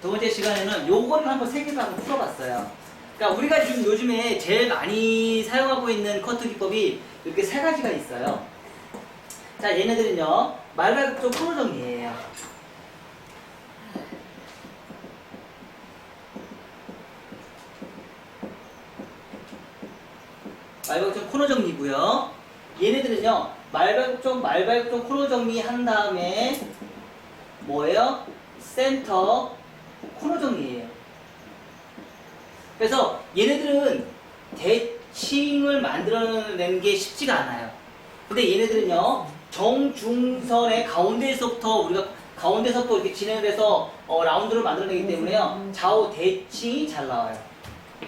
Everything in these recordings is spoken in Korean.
두 번째 시간에는 요거를 한번 세 개를 한번 풀어봤어요. 그러니까 우리가 지금 요즘에 제일 많이 사용하고 있는 커트 기법이 이렇게 세 가지가 있어요. 자, 얘네들은요, 말발굽 프로 정리예요. 말발굽 코너 정리고요. 얘네들은요, 말발굽 코너 정리 한 다음에 뭐예요? 센터 코너 정리예요. 그래서 얘네들은 대칭을 만들어내는 게 쉽지가 않아요. 근데 얘네들은요, 정중선의 가운데에서부터 우리가 가운데서부터 이렇게 진행을 해서 라운드를 만들어내기 때문에요, 좌우 대칭이 잘 나와요.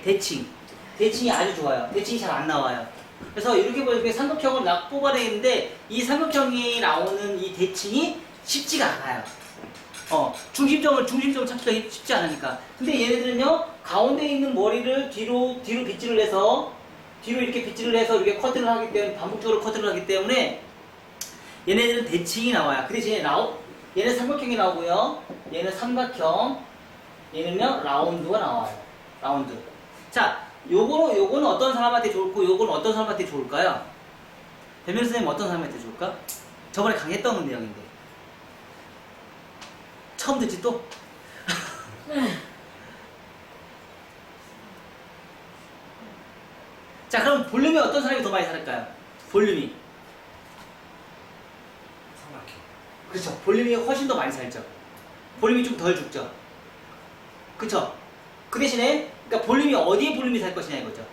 대칭이 아주 좋아요. 대칭이 잘 안 나와요. 그래서 이렇게 보면 삼각형을 막 뽑아내는데 이 삼각형이 나오는 이 대칭이 쉽지가 않아요. 중심점을 찾기가 쉽지 않으니까. 근데 얘네들은요, 가운데 있는 머리를 뒤로 빗질을 해서, 이렇게 커트를 하기 때문에, 반복적으로 커트를 하기 때문에, 얘네들은 대칭이 나와요. 그 대신에 얘는 삼각형이 나오고요. 얘는 삼각형, 얘는요, 라운드가 나와요. 라운드. 자, 요거는 어떤 사람한테 좋고, 요거는 어떤 사람한테 좋을까요? 배면 선생님 어떤 사람한테 좋을까? 저번에 강했던 내용인데. 처음 듣지 또? 자, 그럼 볼륨이 어떤 사람이 더 많이 살까요? 볼륨이. 삼각형. 그렇죠. 볼륨이 훨씬 더 많이 살죠. 볼륨이 좀 덜 죽죠. 그렇죠. 그 대신에 그러니까 볼륨이 어디에 볼륨이 살 것이냐 이거죠.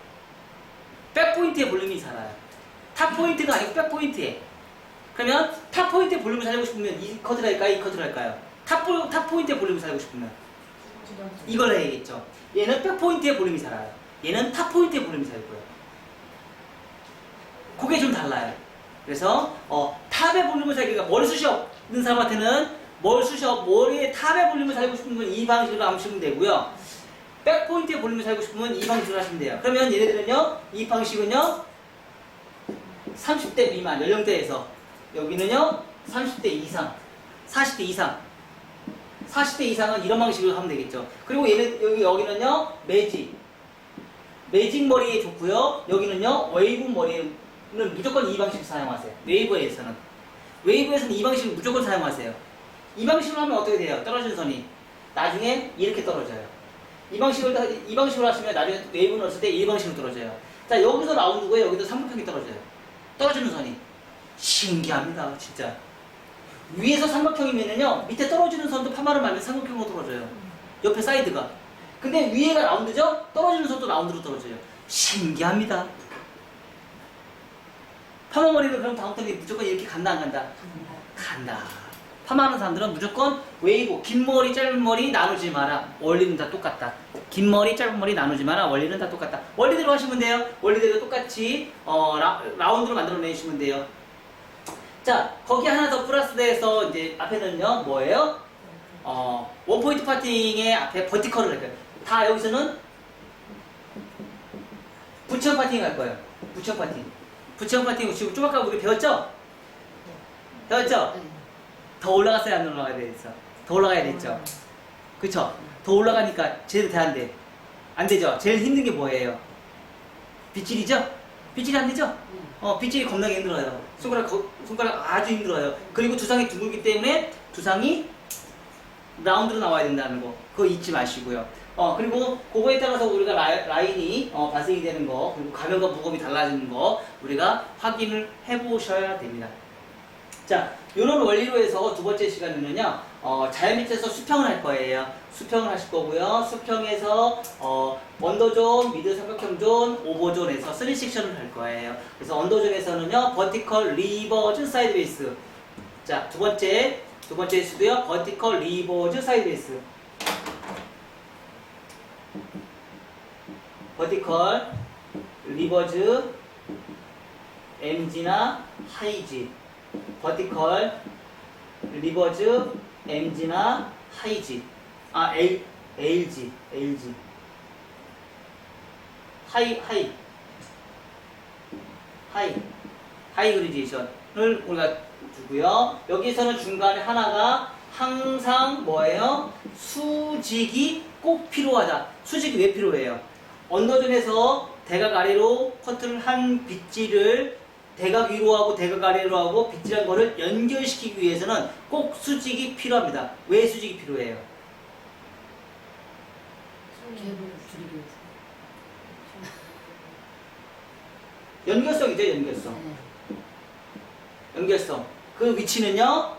백포인트에 볼륨이 살아요. 탑포인트가 아니고 백포인트에. 그러면 탑포인트에 볼륨을 살고 싶으면 이 커트를 할까요? 이 커트를 할까요? 탑포인트에 볼륨을 살고 싶으면 이걸 해야겠죠. 얘는 백포인트에 볼륨이 살아요. 얘는 탑포인트에 볼륨이 살고요. 그게 좀 달라요. 그래서 탑의 볼륨을 살기가 머리숱이 없는 사람한테는 머리의 탑의 볼륨을 살고 싶으면 이 방식으로 하시면 되고요. 백포인트에 볼륨을 살고 싶으면 이 방식으로 하시면 돼요. 그러면 얘네들은요, 이 방식은요, 30대 미만 연령대에서, 여기는요 30대 이상, 40대 이상, 40대 이상은 이런 방식으로 하면 되겠죠. 그리고 여기는요 매직 머리에 좋고요. 여기는요 웨이브 머리는 무조건 이 방식 사용하세요. 웨이브에서는 이 방식을 무조건 사용하세요. 이 방식으로 하면 어떻게 돼요? 떨어지는 선이 나중에 이렇게 떨어져요. 이 방식으로 하시면 나중에 웨이브 넣었을 때 이 방식으로 떨어져요. 자, 여기서 라운드고요. 여기도 삼각형이 떨어져요. 떨어지는 선이 신기합니다, 진짜. 위에서 삼각형이면요, 밑에 떨어지는 선도 파마를 말면 삼각형으로 떨어져요. 옆에 사이드가. 근데 위에가 라운드죠? 떨어지는 선도 라운드로 떨어져요. 신기합니다. 파마 머리를 그럼 다음부터 무조건 이렇게 간다, 안 간다? 간다. 파마하는 사람들은 무조건 웨이브, 긴 머리, 짧은 머리 나누지 마라. 원리는 다 똑같다. 긴 머리, 짧은 머리 나누지 마라. 원리는 다 똑같다. 원리대로 하시면 돼요. 원리대로 똑같이 라운드로 만들어내시면 돼요. 자, 거기 하나 더 플러스 돼서 이제 앞에는요, 뭐예요? 원포인트 파팅의 앞에 버티컬을 할 거예요. 다 여기서는 부천 파팅 할 거예요. 부천 파팅 지금 좀 아까 우리 배웠죠? 더 올라갔어야 안 올라가야 되겠어. 더 올라가야 됐죠. 그쵸? 더 올라가니까 제대로 안 돼. 안 되죠? 제일 힘든 게 뭐예요? 빗질이죠? 빗질이 안 되죠? 빗질이 겁나게 힘들어요. 손가락 아주 힘들어요. 그리고 두상이 둥글기 때문에 두상이 라운드로 나와야 된다는 거. 그거 잊지 마시고요. 그리고 그거에 따라서 우리가 라인이 발생이 되는 거, 그리고 가면과 무게이 달라지는 거 우리가 확인을 해보셔야 됩니다. 자, 이런 원리로 해서 두 번째 시간에는요, 자연 밑에서 수평을 할 거예요. 수평을 하실 거고요. 수평에서 언더존, 미드 삼각형 존, 오버존에서 3섹션을 할 거예요. 그래서 언더존에서는요, 버티컬, 리버즈, 사이드 베이스. 자, 두 번째 수도요, 버티컬, 리버즈, 사이드 베이스. 버티컬, 리버즈, MG나 하이지. 버티컬, 리버즈, MG나 하이지. LG. 하이 그리제이션을 우리가 주고요. 여기서는 중간에 하나가 항상 뭐예요? 수직이 꼭 필요하다. 수직이 왜 필요해요? 언더존에서 대각 아래로 커트를 한 빗질을 대각 위로 하고 대각 아래로 하고 빗질한 거를 연결시키기 위해서는 꼭 수직이 필요합니다. 왜 수직이 필요해요? 갭을 줄이기 위해서. 연결성이죠, 연결성. 네. 연결성. 그 위치는요,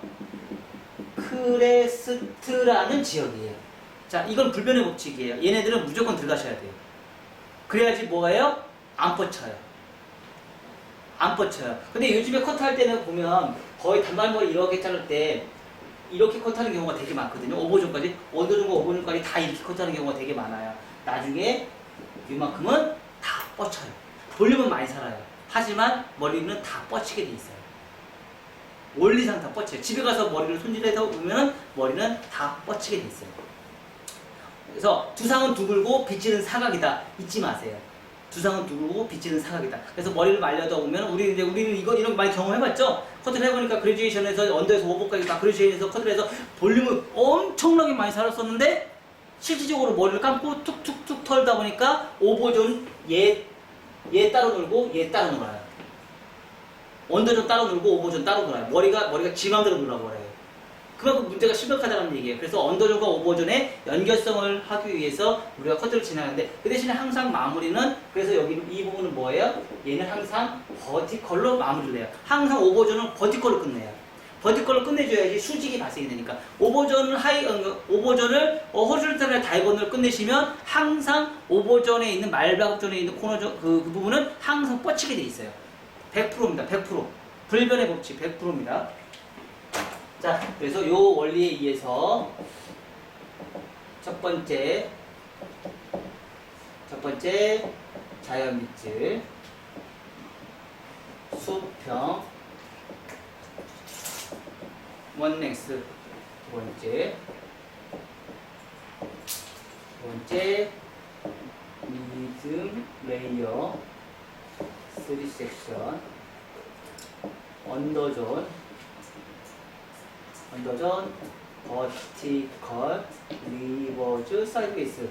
크레스트라는 지역이에요. 자, 이건 불변의 법칙이에요. 얘네들은 무조건 들어가셔야 돼요. 그래야지 뭐예요? 안 뻗쳐요. 안 뻗쳐요. 근데 요즘에 커트할 때는 보면 거의 단발머리 이렇게 자를 때 이렇게 커트하는 경우가 되게 많거든요. 오버존까지, 언더존과 오버존까지 다 이렇게 커트하는 경우가 되게 많아요. 나중에 이만큼은 다 뻗쳐요. 볼륨은 많이 살아요. 하지만 머리는 다 뻗치게 돼 있어요. 원리상 다 뻗쳐요. 집에 가서 머리를 손질해서 보면 머리는 다 뻗치게 돼 있어요. 그래서 두상은 둥글고 빗질은 사각이다. 잊지 마세요. 두상은 둥글고 빗질은 사각이다. 그래서 머리를 말려다 보면 우리는 이런 거 많이 경험해봤죠. 커트를 해보니까 그레듀에이션에서 언더에서 오버까지 다 그레듀에이션에서 커트를 해서 볼륨을 엄청나게 많이 살았었는데 실질적으로 머리를 감고 툭툭툭 털다 보니까 오버존 얘 따로 놀고 얘 따로 놀아요. 언더존 따로 놀고 오버존 따로 놀아요. 머리가 지 맘대로 놀아버려요. 그만큼 문제가 심각하다는 얘기예요. 그래서 언더존과 오버존의 연결성을 하기 위해서 우리가 커트를 진행하는데 그 대신에 항상 마무리는 그래서 여기 이 부분은 뭐예요? 얘는 항상 버티컬로 마무리를 해요. 항상 오버존은 버티컬로 끝내요. 버티컬로 끝내줘야지 수직이 발생이 되니까 오버존을 호리존탈 다이고널 끝내시면 항상 오버존에 있는 말바굽존에 있는 코너존 그 부분은 항상 뻗치게 돼 있어요. 100%입니다. 100%. 불변의 법칙 100%입니다. 자, 그래서 요 원리에 의해서 첫 번째 자연 밑질 수평 원넥스 두 번째 리듬 레이어 3섹션 언더존 버티컬 리버즈 사이드웨이스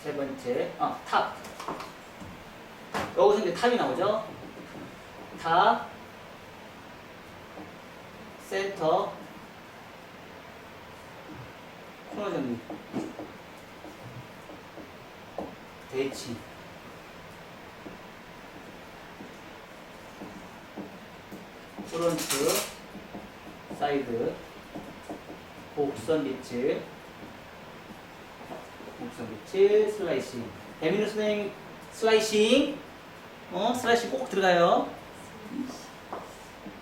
세 번째, 탑. 여기서 이제 탑이 나오죠? 탑, 센터, 코너 정리, 대칭, 프론트, 사이드, 곡선 밑줄, 슬라이싱. 배민우 선생님 슬라이싱. 슬라이싱 꼭 들어가요.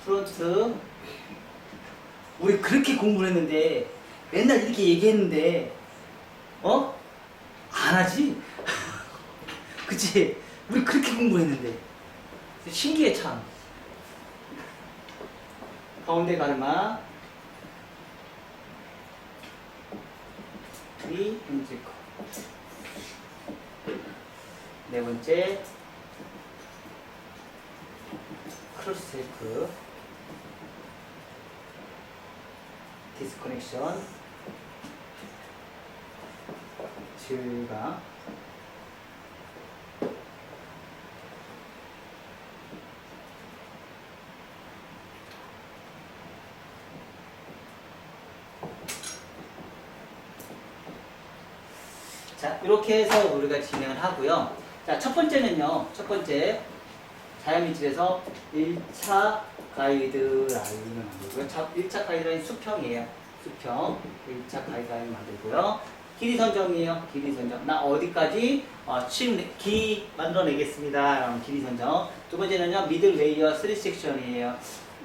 프론트. 우리 그렇게 공부를 했는데 맨날 이렇게 얘기했는데 안 하지? 그치? 우리 그렇게 공부를 했는데 신기해 참. 가운데 가르마 위 움직고 네 번째 크로스 셀프 디스커넥션 질감 자, 이렇게 해서 우리가 진행을 하고요. 자, 첫 번째는요. 첫 번째 자연미질에서 1차 가이드라인을 만들고요. 1차 가이드라인 수평이에요. 수평. 1차 가이드라인 만들고요. 길이 선정이에요. 길이 선정. 나 어디까지 길 만들어내겠습니다. 길이 선정. 두 번째는요, 미들 레이어 3 섹션이에요.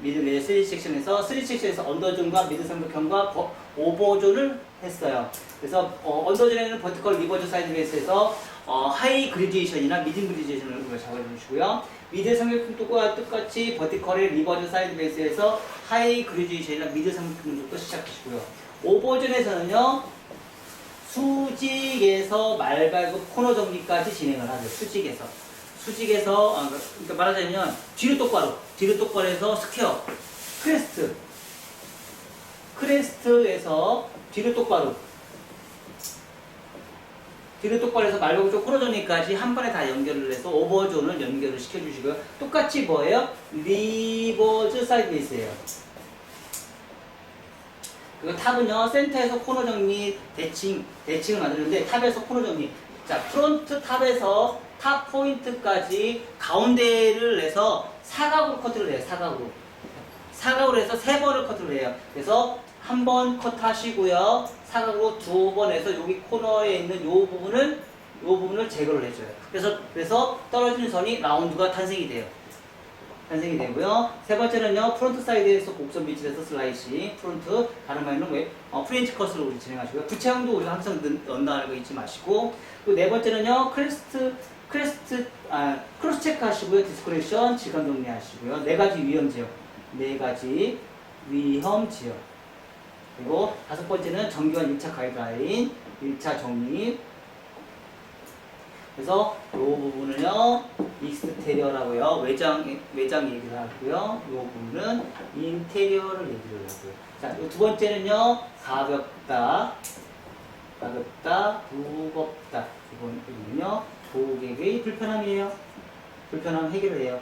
미들 레이어 3 섹션에서 3 섹션에서 언더존과 미들 삼각형과 오버존을 했어요. 그래서 언더존에는 버티컬 리버즈 사이드 베이스에서 하이 그리듀에이션이나 미딩 그리듀에이션을 우리가 잡아주시고요. 미들 삼각형과 똑같이 버티컬의 리버즈 사이드 베이스에서 하이 그리듀에이션이나 미들 삼각형도 시작하시고요. 오버존에서는요, 수직에서 말발굽 코너 정리까지 진행을 하세요. 수직에서 그러니까 말하자면 뒤로 똑바로 해서 스퀘어, 크레스트에서 뒤로 똑바로 해서 말발굽 쪽 코너 정리까지 한 번에 다 연결을 해서 오버존을 연결을 시켜주시고요. 똑같이 뭐예요? 리버즈 사이드 베이스예요. 그리고 탑은요, 센터에서 코너 정리, 대칭을 만드는데 탑에서 코너 정리. 자, 프론트 탑에서 탑 포인트까지 가운데를 내서 사각으로 커트를 해요. 사각으로 해서 3번을 커트를 해요. 그래서 한 번 컷하시고요. 사각으로 2번 해서 여기 코너에 있는 요 부분을 제거를 해줘요. 그래서 떨어지는 선이 라운드가 탄생이 되고요. 세 번째는요, 프론트 사이드에서 곡선 비치에서 슬라이싱, 프론트, 다른 말로는 프렌치 컷으로 우리 진행하시고요. 부채형도 우리가 항상 넣는다는 거 잊지 마시고. 그리고 네 번째는요, 크로스 체크 하시고요. 디스커렉션, 질감 정리하시고요. 네 가지 위험 지역. 그리고 다섯 번째는 정교한 1차 가이드라인, 1차 정리. 그래서 이 부분을요, 익스테리어라고요. 외장 얘기를 하고요. 이 부분은 인테리어를 얘기를 하고요. 자, 이 두 번째는요, 가볍다, 무겁다. 이거는요, 고객의 불편함이에요. 불편함 해결을 해요.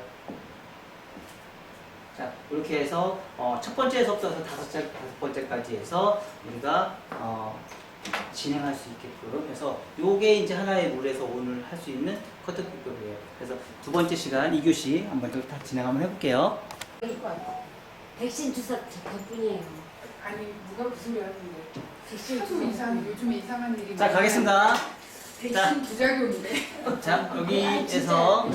자, 이렇게 해서 첫 번째에서부터 다섯 번째까지 해서 우리가 진행할 수 있게끔. 그래서 요게 이제 하나의 룰에서 오늘 할 수 있는 커트 비법이에요. 그래서 두 번째 시간 2교시 한번 다 진행 한번 해볼게요. 백신 주사 덕분이에요. 아니 누가 무슨 말하는데 백신 하도 주사. 요즘에 이상한 일이 자, 많아요. 가겠습니다. 백신 부작용인데 자, 여기에서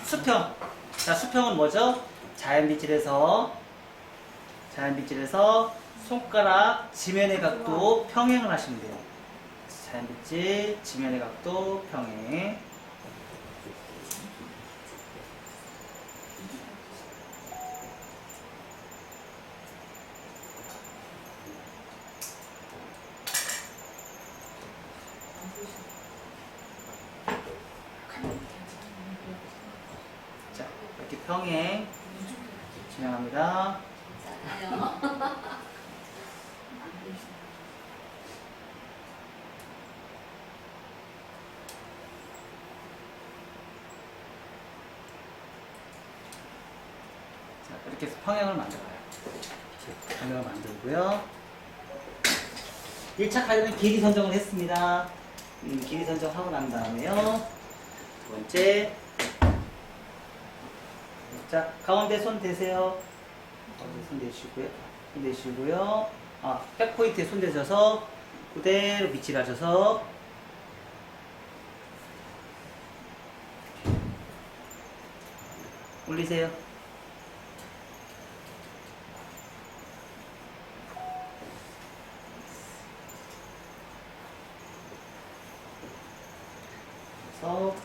수평. 자, 수평은 뭐죠? 자연빗질에서 손가락 지면의 각도 평행을 하시면 돼요. 자연빗질 지면의 각도 평행. 자, 이렇게 평행 진행합니다. 자, 이렇게 해서 평행을 만들어요. 평행을 만들고요. 1차 카드는 길이 선정을 했습니다. 길이 선정하고 난 다음에요. 두 번째. 자, 가운데 손 대세요. 가운데 손 대시고요. 백포인트에 손 대셔서 그대로 밑을 하셔서 올리세요. 그래서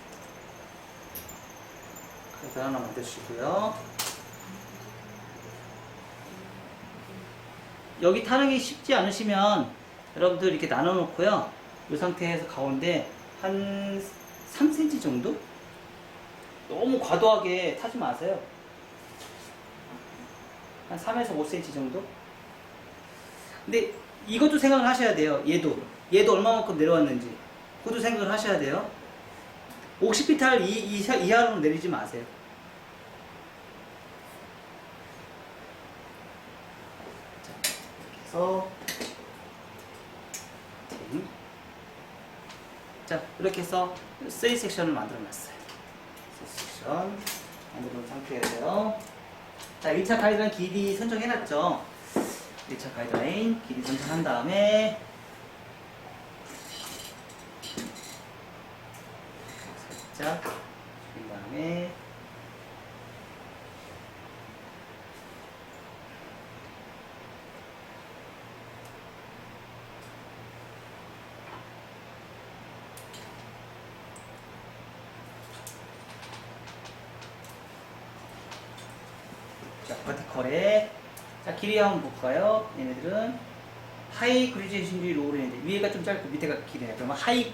카드 하나 만드시고요. 여기 타는 쉽지 않으시면 여러분들 이렇게 나눠 놓고요. 이 상태에서 가운데 한 3cm 정도? 너무 과도하게 타지 마세요. 한 3에서 5cm 정도? 근데 이것도 생각을 하셔야 돼요. 얘도 얼마만큼 내려왔는지 그것도 생각을 하셔야 돼요. 50피탈 이하로는 내리지 마세요. 자, 그래서 자, 이렇게 해서 3 섹션을 만들어 놨어요. 3 섹션 만들어 놓은 상태에서요. 자, 1차 가이드라인 길이 선정해 놨죠. 1차 가이드라인 길이 선정한 다음에 살짝 줄인 다음에 자, 버티컬에 자, 길이 한번 볼까요? 얘네들은 하이 그리제이션주의 로우 레이인데 위에가 좀 짧고 밑에가 길어요. 그러면 하이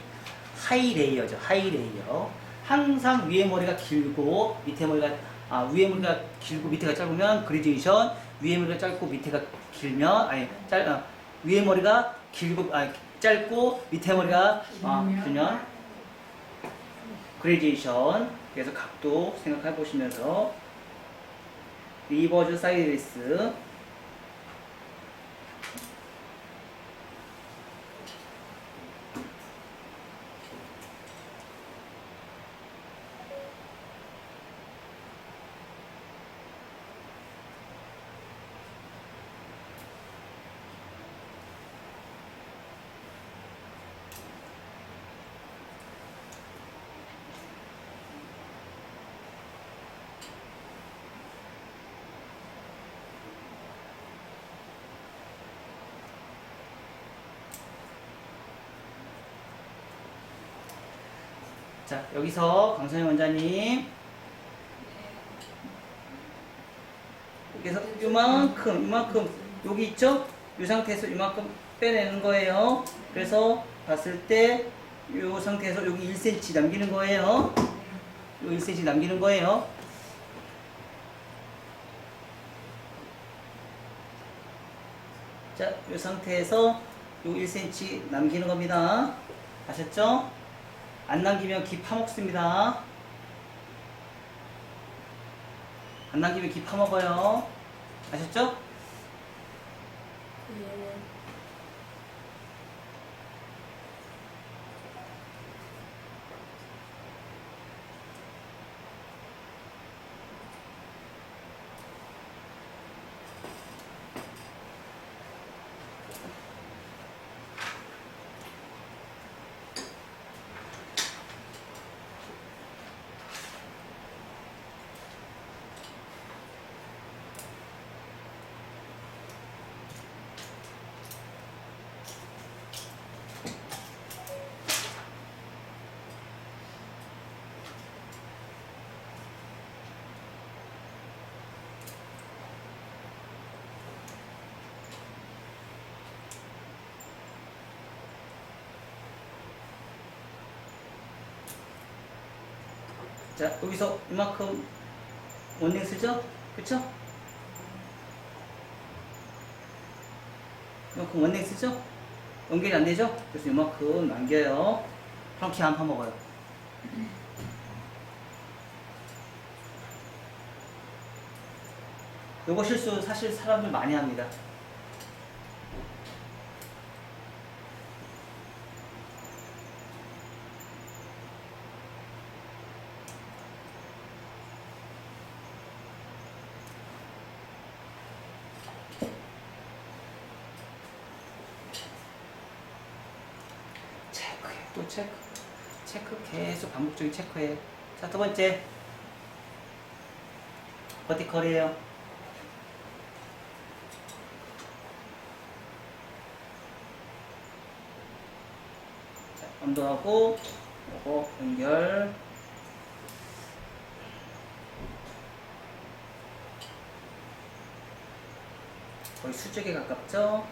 레이어죠. 하이 레이어. 항상 위에 머리가 길고 밑에 머리가 위에 머리가 길고 밑에가 짧으면 그리제이션, 위에 머리가 짧고 밑에가 길면 위에 머리가 길고 짧고 밑에 머리가 길면 그레디에이션. 그래서 각도 생각해 보시면서 리버즈 사이드리스 자, 여기서 강선영 원장님 여기서 이만큼 여기 있죠? 이 상태에서 이만큼 빼내는 거예요. 그래서 봤을 때 이 상태에서 여기 1cm 남기는 거예요. 요 1cm 남기는 거예요. 자, 이 상태에서 요 1cm 남기는 겁니다. 아셨죠? 안 남기면 기 파먹습니다. 안 남기면 기 파먹어요. 아셨죠? 예. 자, 여기서 이만큼 원링 쓰죠? 그쵸? 이만큼 원링 쓰죠? 연결이 안 되죠? 그래서 이만큼 남겨요. 그럼 기 안 파먹어요. 요거 실수 사실 사람들 많이 합니다. 체크해, 또 체크 계속 반복적인 체크해. 자, 두 번째 버티컬이에요. 자, 언더하고 요거 연결. 거의 수직에 가깝죠?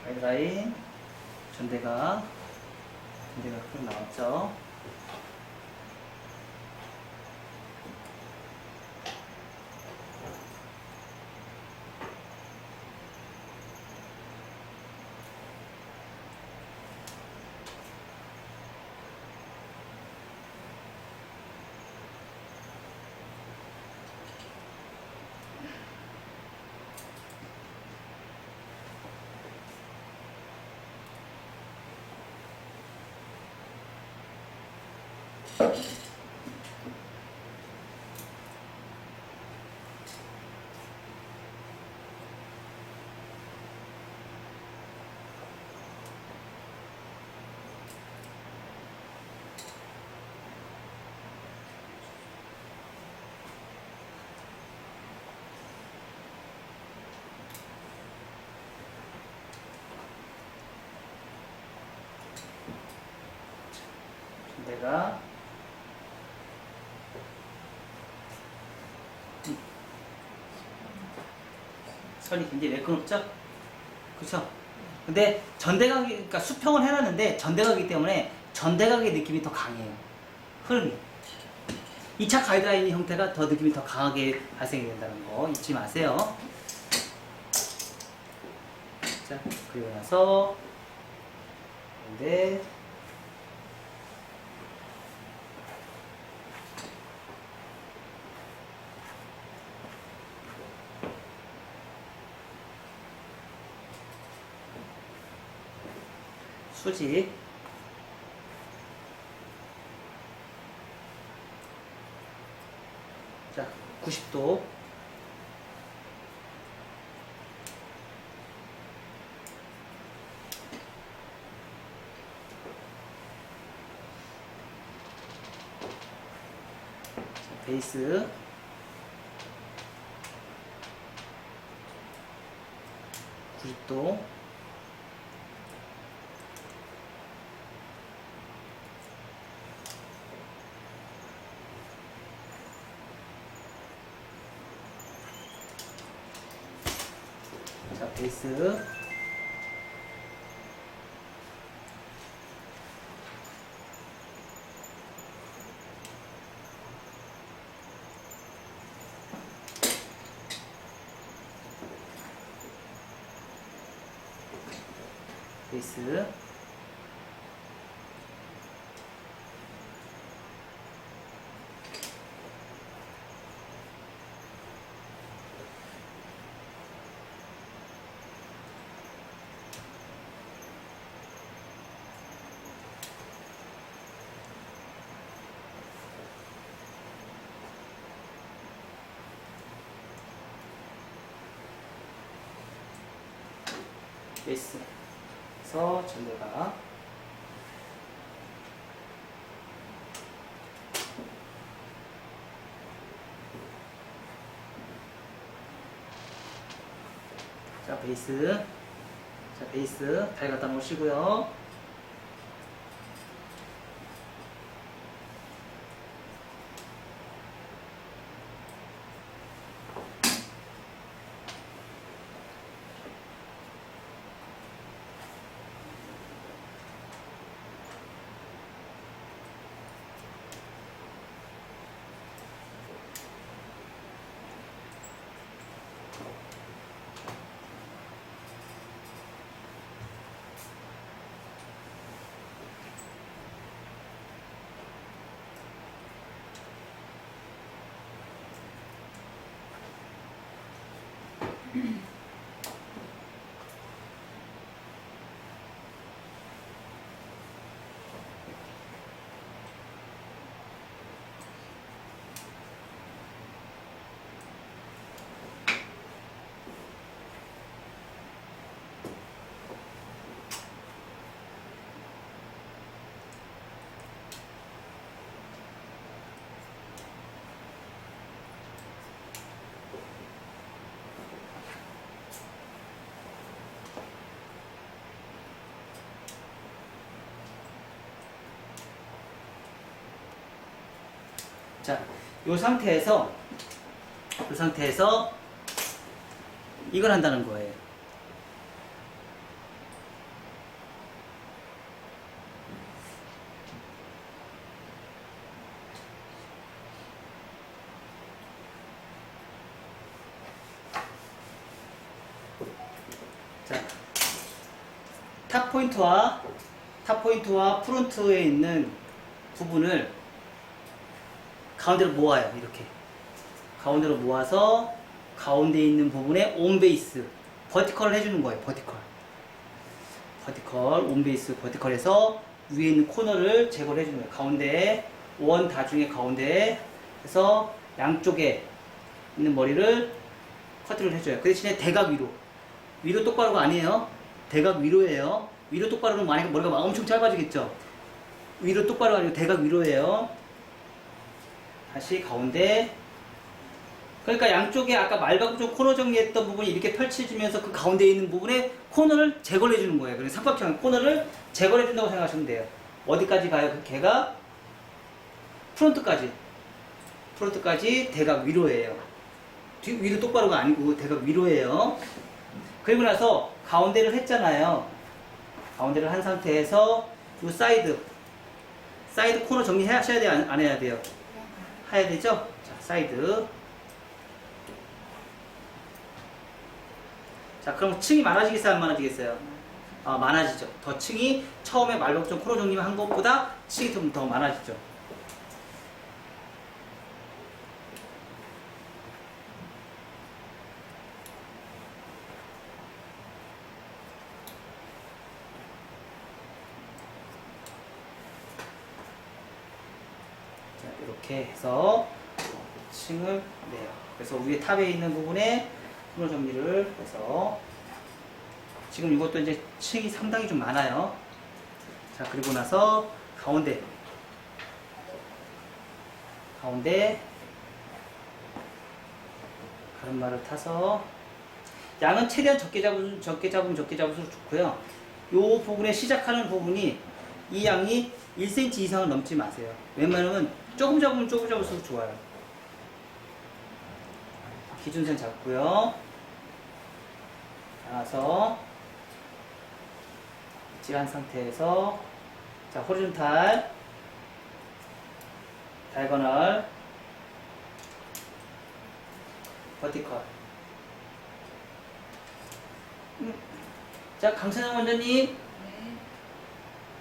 가이드라인 전대가 쭉 나왔죠. 내가 선이 굉장히 매끄럽죠? 그쵸? 근데 전대각이, 그러니까 수평을 해놨는데 전대각이기 때문에 전대각의 느낌이 더 강해요. 흐름이. 2차 가이드라인 형태가 더 느낌이 더 강하게 발생이 된다는 거 잊지 마세요. 자, 그리고 나서 근데 수직 자 90도 자, 베이스 90도 자, 베이스 베이스 베이스에서 전대가 자 베이스 자 베이스 다리 갖다 놓으시고요. 자, 이 상태에서 이걸 한다는 거예요. 자, 탑 포인트와 프론트에 있는 부분을 가운데로 모아요. 이렇게 가운데로 모아서 가운데 있는 부분에 온베이스 버티컬을 해주는 거예요. 버티컬 온베이스 버티컬에서 위에 있는 코너를 제거를 해주는 거예요. 가운데 원 다중의 가운데에 해서 양쪽에 있는 머리를 커트를 해줘요. 그 대신에 대각 위로. 위로 똑바로가 아니에요. 대각 위로예요. 위로 똑바로는 만약에 머리가 막 엄청 짧아지겠죠. 위로 똑바로가 아니고 대각 위로예요. 다시 가운데. 그러니까 양쪽에 아까 말가구 코너 정리했던 부분이 이렇게 펼쳐지면서 그 가운데에 있는 부분에 코너를 제거를 해주는 거예요. 그래서 삼각형 코너를 제거를 해준다고 생각하시면 돼요. 어디까지 가요? 그 개가 프론트까지. 프론트까지 대각 위로예요. 위로 똑바로가 아니고 대각 위로예요. 그리고 나서 가운데를 했잖아요. 가운데를 한 상태에서 이 사이드 코너 정리하셔야 돼요? 안 해야 돼요? 해야 되죠? 자, 사이드. 자, 그럼 층이 많아지겠어요? 안 많아지겠어요? 많아지죠. 더 층이 처음에 말lok정 코너 정리만 한 것보다 층이 좀 더 많아지죠. 자, 이렇게 해서 층을 내요. 그래서 위에 탑에 있는 부분에 코너 정리를 해서 지금 이것도 이제 층이 상당히 좀 많아요. 자, 그리고 나서 가운데 가르마를 타서 양은 최대한 적게 잡으면 좋고요. 요 부분에 시작하는 부분이 이 양이 1cm 이상을 넘지 마세요. 웬만하면 조금 잡으면 잡을수록 좋아요. 기준선 잡고요. 나와서 일치한 상태에서 자, 호리존탈, 다이거널, 버티컬. 자, 강선영 원장님,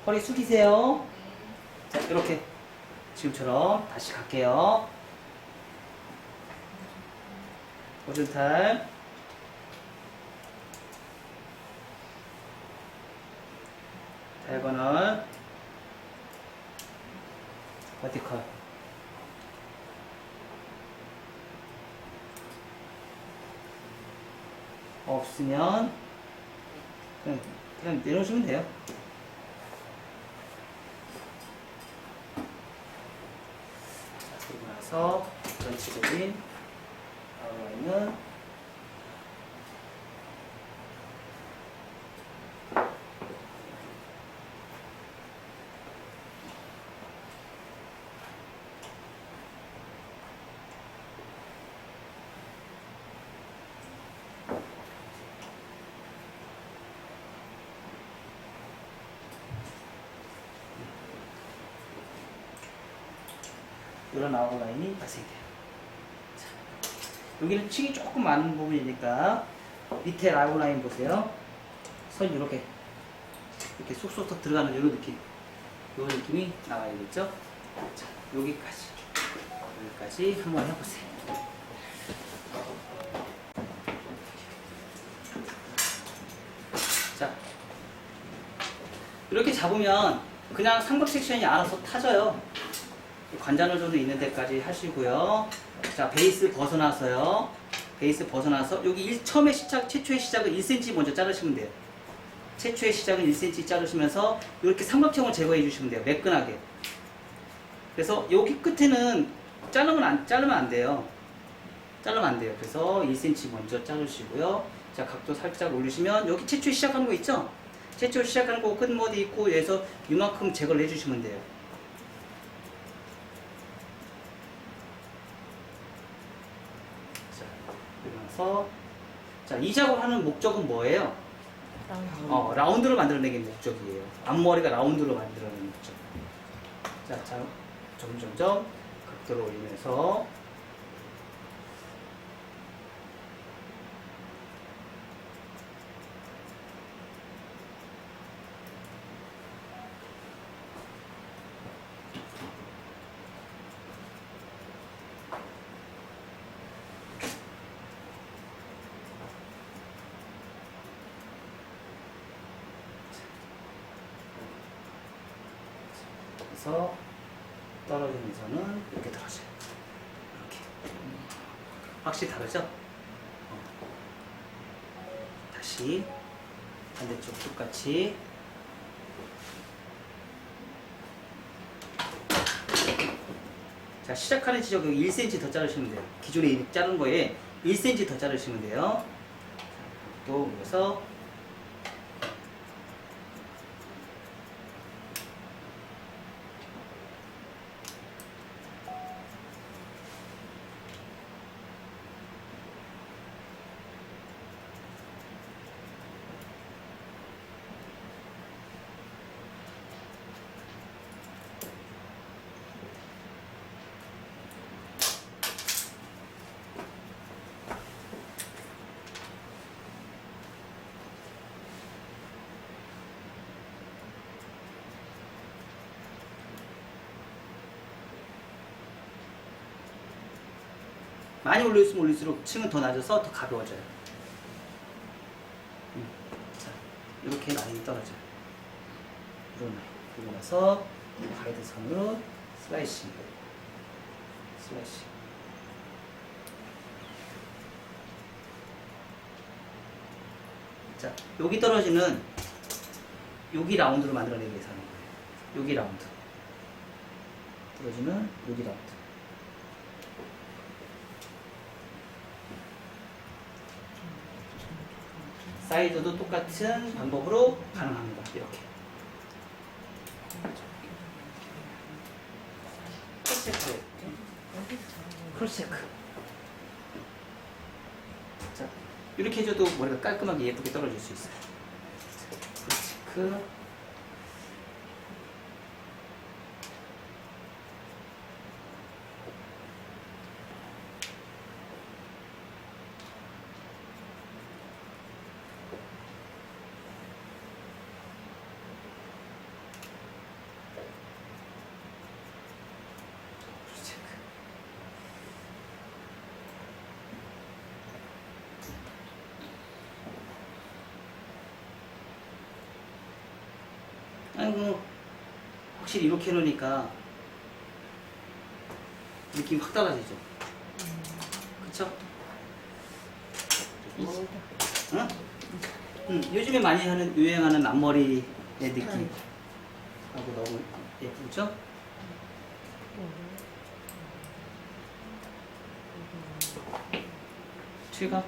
허리 숙이세요. 자, 이렇게 지금처럼 다시 갈게요. 호리존탈, 다이거널, 버티컬. 없으면 그냥 내려오시면 돼요. 자, 그리고 나서 전체적인 아웃라인은 이런 아웃라인이 발생돼요. 자, 여기는 층이 조금 많은 부분이니까 밑에 아웃라인 보세요. 선 이렇게 쏙쏙 들어가는 이런 느낌, 이런 느낌이 나와야겠죠. 자, 여기까지 한번 해보세요. 자, 이렇게 잡으면 그냥 삼각 섹션이 알아서 타져요. 관자놀 있는 데까지 하시고요. 자, 베이스 벗어나서 여기 처음에 최초의 시작은 1cm 먼저 자르시면 돼요. 최초의 시작은 1cm 자르시면서 이렇게 삼각형을 제거해 주시면 돼요. 매끈하게. 그래서 여기 끝에는 자르면 안 돼요. 그래서 1cm 먼저 자르시고요. 자, 각도 살짝 올리시면 여기 최초에 시작하는 거 있죠? 최초에 시작하는 거 끝머리 있고 여기서 이만큼 제거를 해주시면 돼요. 자, 이 작업을 하는 목적은 뭐예요? 라운드를 만들어내기 목적이에요. 앞머리가 라운드로 만들어내는 목적. 자, 점점점 각도를 올리면서 떨어지면서는 이렇게 떨어져요. 이렇게. 확실히 다르죠? 다시 반대쪽 똑같이. 자, 시작하는 지점 1cm 더 자르시면 돼요. 기존에 이미 자른 거에 1cm 더 자르시면 돼요. 또 올려서 많이 올릴수록 올릴수록 층은 더 낮아서 더 가벼워져요. 자, 이렇게 라인이 떨어져요. 이런 라인. 그리고 나서 가이드선으로 슬라이싱. 슬라이싱. 자, 여기 떨어지는 여기 라운드로 만들어내기 위해서 하는 거예요. 여기 라운드. 떨어지는 여기 라운드. 사이드도 똑같은 방법으로 가능합니다. 이렇게. 크로스체크. 크로스체크. 자, 이렇게 해줘도 머리가 깔끔하게 예쁘게 떨어질 수 있어요. 크로스체크. 아이고, 확실히 이렇게 해놓으니까 느낌이 확 달라지죠. 그쵸? 그리고, 응? 요즘에 많이 유행하는 앞머리의 느낌 하고 너무 예쁘죠? 실감?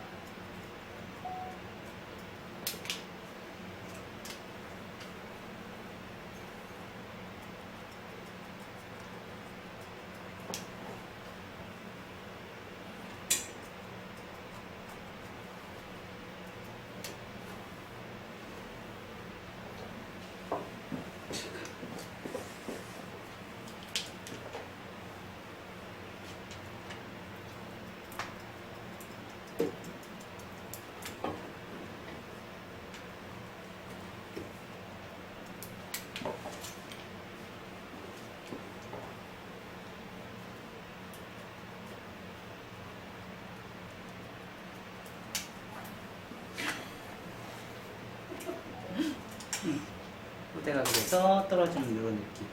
콧대가 그래서 떨어지는 이런 느낌.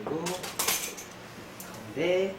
그리고 가운데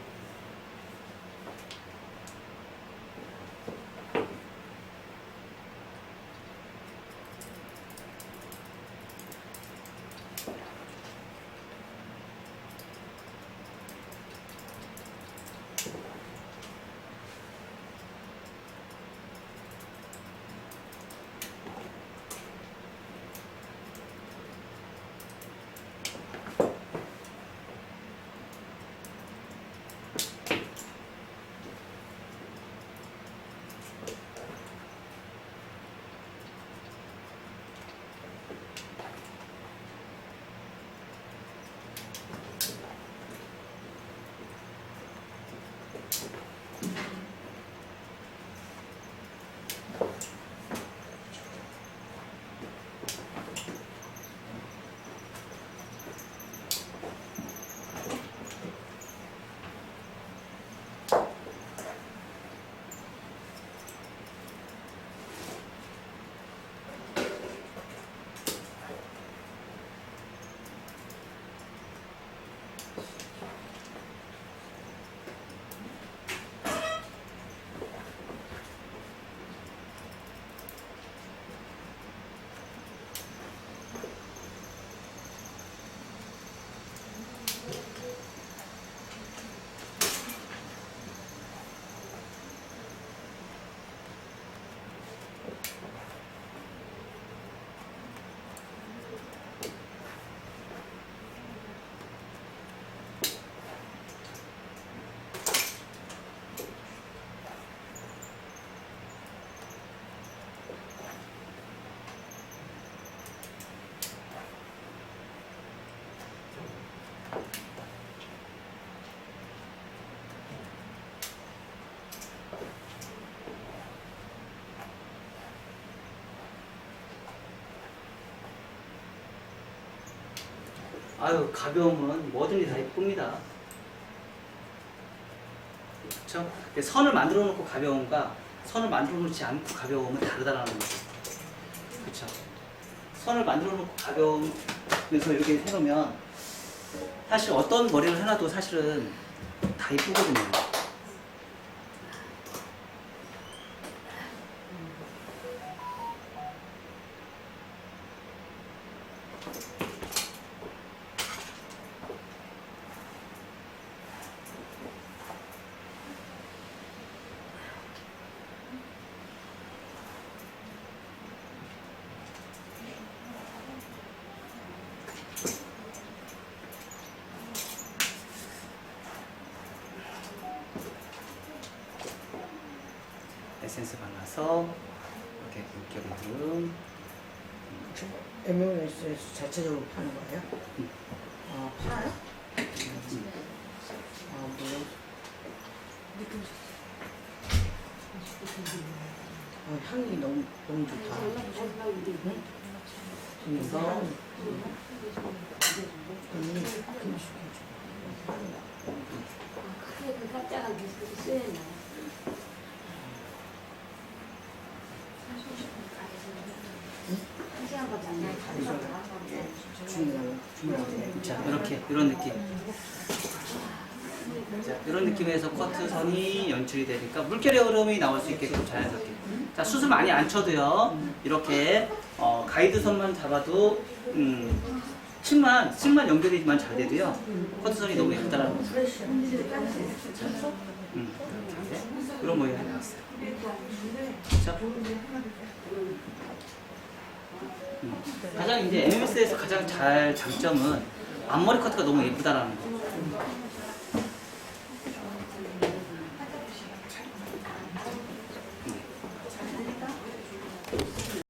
아유, 가벼우면 뭐든지 다 예쁩니다. 그렇죠? 선을 만들어 놓고 가벼움과 선을 만들어 놓지 않고 가벼움은 다르다라는 거죠. 그렇죠? 선을 만들어 놓고 가벼우면서 이렇게 해놓으면 사실 어떤 머리를 해놔도 사실은 다 예쁘거든요. 에센스 발라서 이렇게 물결이 MMS에서 자체적으로 파는 거예요? 아, 팔아요? 아, 물론. 향이 너무 좋다. 이거, 크게 그 깜짝아 쓰였나? 한 시간밖에 안 나요. 중요하네. 자, 이렇게 이런 느낌. 자, 이런 느낌에서 커트선이 연출이 되니까 물결의 흐름이 나올 수 있게끔 자연스럽게. 자, 수술 많이 안 쳐도요. 이렇게 가이드선만 잡아도 층만 연결이만 잘 돼도요. 커트선이 너무 예쁘다라는 거죠. 이렇게 이런 모양이 나왔어요. 그렇죠? 가장 이제 MMS에서 가장 잘 장점은 앞머리 커트가 너무 예쁘다라는 거.